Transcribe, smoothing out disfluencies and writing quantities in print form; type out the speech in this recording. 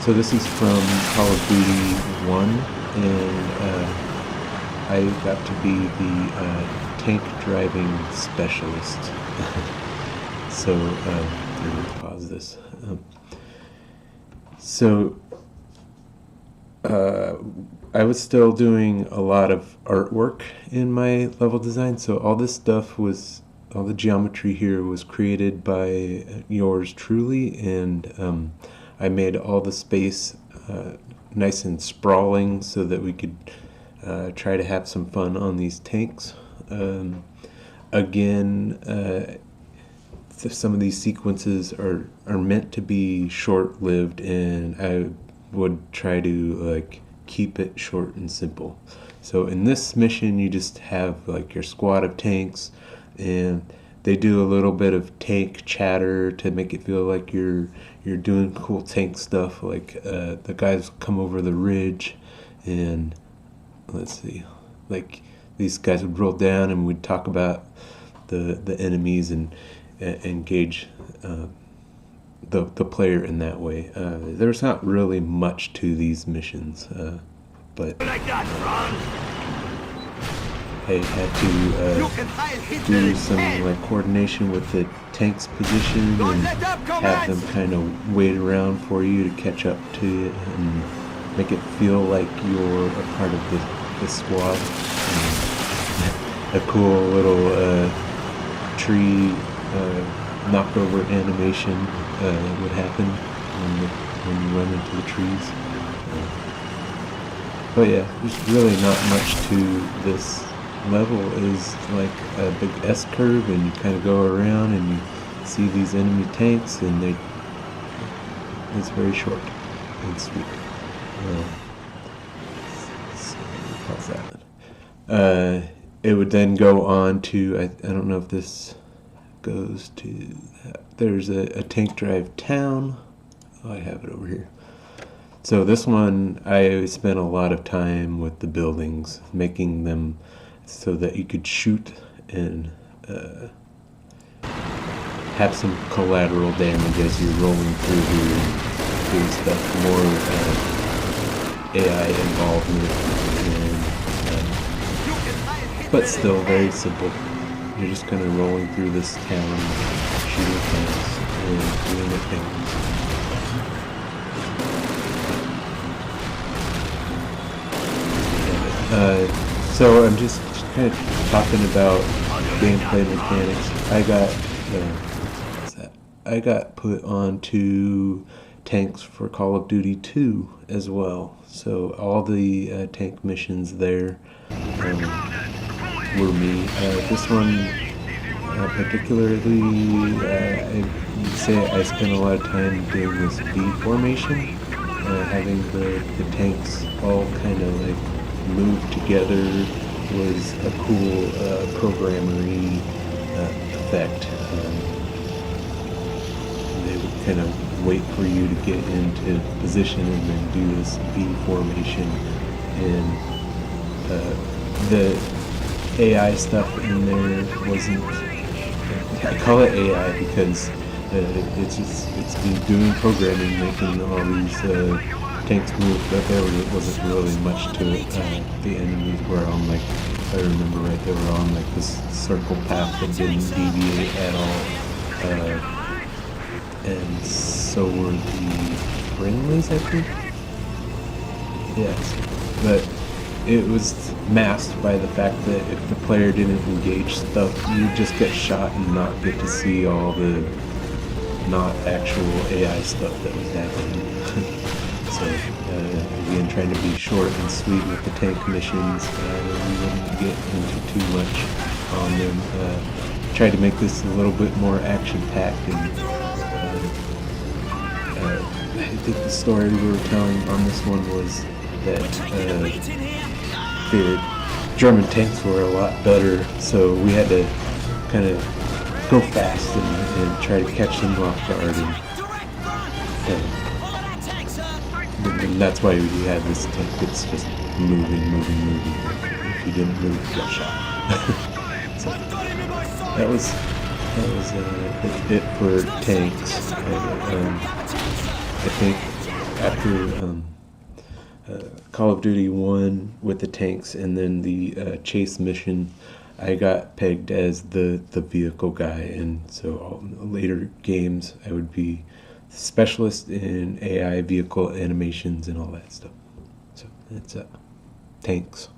So this is from Call of Duty 1, and I got to be the tank driving specialist. So, let me pause this. I was still doing a lot of artwork in my level design, so all this stuff was, all the geometry here was created by yours truly, and I made all the space nice and sprawling so that we could try to have some fun on these tanks. Some of these sequences are meant to be short-lived, and I would try to keep it short and simple. So in this mission, you just have your squad of tanks, and they do a little bit of tank chatter to make it feel like you're doing cool tank stuff. The guys come over the ridge, and let's see, these guys would roll down, and we'd talk about the enemies and engage the player in that way. There's not really much to these missions, but I had to do some coordination with the tank's position and have them kind of wait around for you to catch up to it and make it feel like you're a part of the squad. A cool little tree knockover animation would happen when you run into the trees. But yeah, there's really not much to this level. Is like a big S curve, and you kind of go around and you see these enemy tanks, and it's very short and sweet. So pause that. It would then go on to, I don't know if this goes to that. There's a tank drive town. Oh, I have it over here. So this one, I spent a lot of time with the buildings, making them so that you could shoot and have some collateral damage as you're rolling through here and doing stuff. More AI involvement, but still very simple. You're just kind of rolling through this town, shooting tanks, and doing the things. So I'm just kind of talking about gameplay mechanics. I got put onto tanks for Call of Duty 2 as well. So all the tank missions there were me. This one particularly, I'd say I spent a lot of time doing this V formation, having the tanks all kind of move together was a cool programmery effect. They would kind of wait for you to get into position and then do this V formation, and the AI stuff in there wasn't, I call it AI because it's been doing programming, making all these tanks move, but there wasn't really much to it. The enemies were on if I remember right, they were on this circle path that didn't deviate at all, and so were the friendlies, I think. Yes, but it was masked by the fact that if the player didn't engage stuff, you'd just get shot and not get to see all the not actual AI stuff that was happening. So again, trying to be short and sweet with the tank missions, we wouldn't get into too much on them. Tried to make this a little bit more action-packed, and I think the story we were telling on this one was that the German tanks were a lot better, so we had to kind of go fast and try to catch them off guard, and that's why we had this tank that's just moving. If you didn't move, you got shot. So that was it for tanks. I think after Call of Duty 1 with the tanks, and then the chase mission, I got pegged as the vehicle guy, and so all later games I would be specialist in AI vehicle animations and all that stuff. So that's tanks.